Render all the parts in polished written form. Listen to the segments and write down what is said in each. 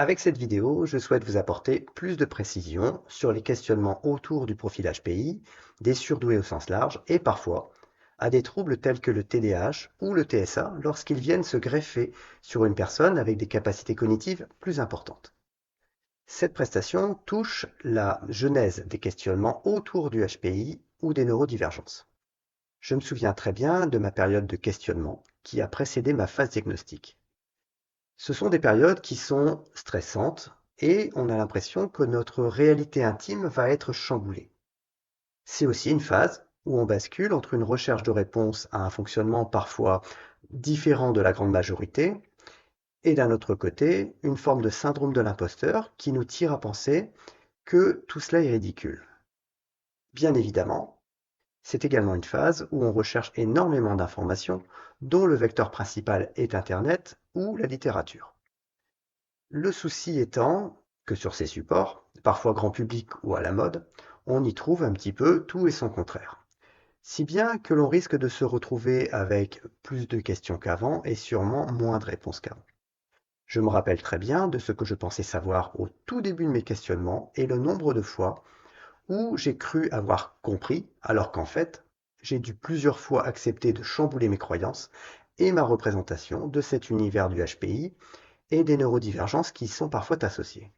Avec cette vidéo, je souhaite vous apporter plus de précisions sur les questionnements autour du profil HPI, des surdoués au sens large et parfois à des troubles tels que le TDAH ou le TSA lorsqu'ils viennent se greffer sur une personne avec des capacités cognitives plus importantes. Cette prestation touche la genèse des questionnements autour du HPI ou des neurodivergences. Je me souviens très bien de ma période de questionnement qui a précédé ma phase diagnostique. Ce sont des périodes qui sont stressantes et on a l'impression que notre réalité intime va être chamboulée. C'est aussi une phase où on bascule entre une recherche de réponse à un fonctionnement parfois différent de la grande majorité et d'un autre côté, une forme de syndrome de l'imposteur qui nous tire à penser que tout cela est ridicule. Bien évidemment, c'est également une phase où on recherche énormément d'informations dont le vecteur principal est Internet ou la littérature. Le souci étant que sur ces supports, parfois grand public ou à la mode, on y trouve un petit peu tout et son contraire. Si bien que l'on risque de se retrouver avec plus de questions qu'avant et sûrement moins de réponses qu'avant. Je me rappelle très bien de ce que je pensais savoir au tout début de mes questionnements et le nombre de fois où j'ai cru avoir compris alors qu'en fait, j'ai dû plusieurs fois accepter de chambouler mes croyances et ma représentation de cet univers du HPI et des neurodivergences qui y sont parfois associées.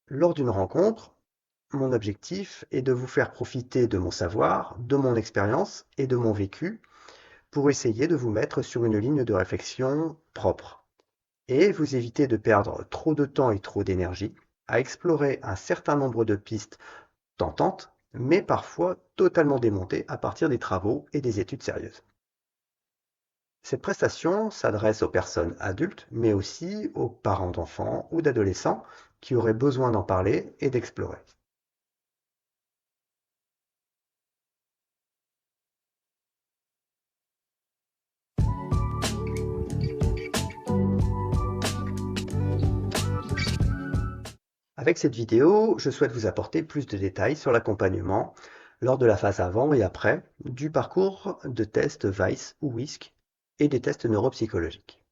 Lors d'une rencontre, mon objectif est de vous faire profiter de mon savoir, de mon expérience et de mon vécu pour essayer de vous mettre sur une ligne de réflexion propre et vous éviter de perdre trop de temps et trop d'énergie à explorer un certain nombre de pistes tentantes, mais parfois totalement démontées à partir des travaux et des études sérieuses. Cette prestation s'adresse aux personnes adultes, mais aussi aux parents d'enfants ou d'adolescents qui auraient besoin d'en parler et d'explorer. Avec cette vidéo, je souhaite vous apporter plus de détails sur l'accompagnement lors de la phase avant et après du parcours de tests VICE ou WISC et des tests neuropsychologiques.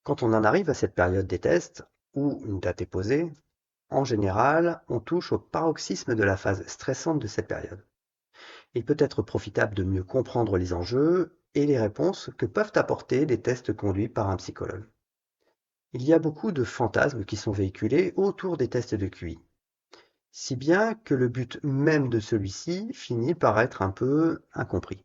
Quand on en arrive à cette période des tests, où une date est posée, en général, on touche au paroxysme de la phase stressante de cette période. Il peut être profitable de mieux comprendre les enjeux et les réponses que peuvent apporter les tests conduits par un psychologue. Il y a beaucoup de fantasmes qui sont véhiculés autour des tests de QI, si bien que le but même de celui-ci finit par être un peu incompris,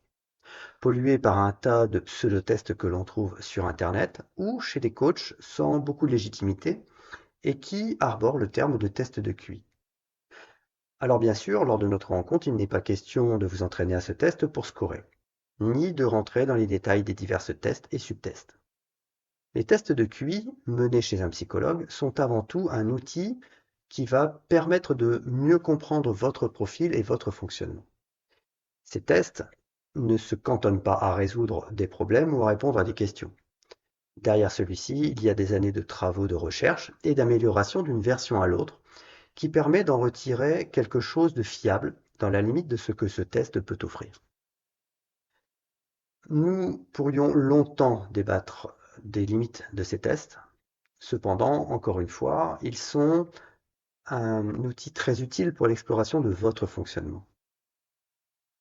pollué par un tas de pseudo-tests que l'on trouve sur Internet ou chez des coachs sans beaucoup de légitimité et qui arborent le terme de test de QI. Alors bien sûr, lors de notre rencontre, il n'est pas question de vous entraîner à ce test pour scorer, ni de rentrer dans les détails des divers tests et subtests. Les tests de QI menés chez un psychologue sont avant tout un outil qui va permettre de mieux comprendre votre profil et votre fonctionnement. Ces tests ne se cantonnent pas à résoudre des problèmes ou à répondre à des questions. Derrière celui-ci, il y a des années de travaux de recherche et d'amélioration d'une version à l'autre qui permet d'en retirer quelque chose de fiable dans la limite de ce que ce test peut offrir. Nous pourrions longtemps débattre des limites de ces tests. Cependant, encore une fois, ils sont un outil très utile pour l'exploration de votre fonctionnement.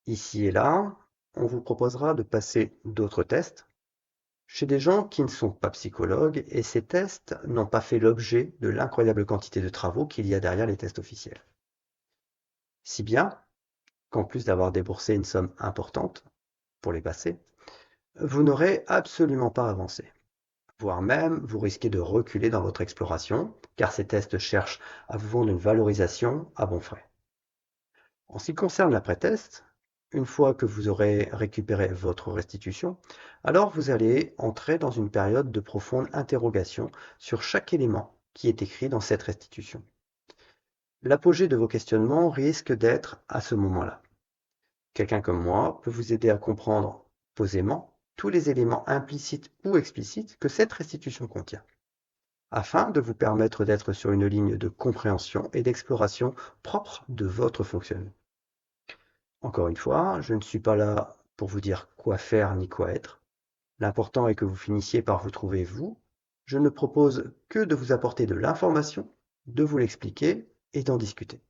Ici et là, on vous proposera de passer d'autres tests chez des gens qui ne sont pas psychologues et ces tests n'ont pas fait l'objet de l'incroyable quantité de travaux qu'il y a derrière les tests officiels. Si bien qu'en plus d'avoir déboursé une somme importante pour les passer, vous n'aurez absolument pas avancé. Voire même, vous risquez de reculer dans votre exploration, car ces tests cherchent à vous vendre une valorisation à bons frais. En ce qui concerne l'après-test, une fois que vous aurez récupéré votre restitution, alors vous allez entrer dans une période de profonde interrogation sur chaque élément qui est écrit dans cette restitution. L'apogée de vos questionnements risque d'être à ce moment-là. Quelqu'un comme moi peut vous aider à comprendre posément tous les éléments implicites ou explicites que cette restitution contient, afin de vous permettre d'être sur une ligne de compréhension et d'exploration propre de votre fonctionnement. Encore une fois, je ne suis pas là pour vous dire quoi faire ni quoi être. L'important est que vous finissiez par vous trouver vous, Je ne propose que de vous apporter de l'information, de vous l'expliquer et d'en discuter.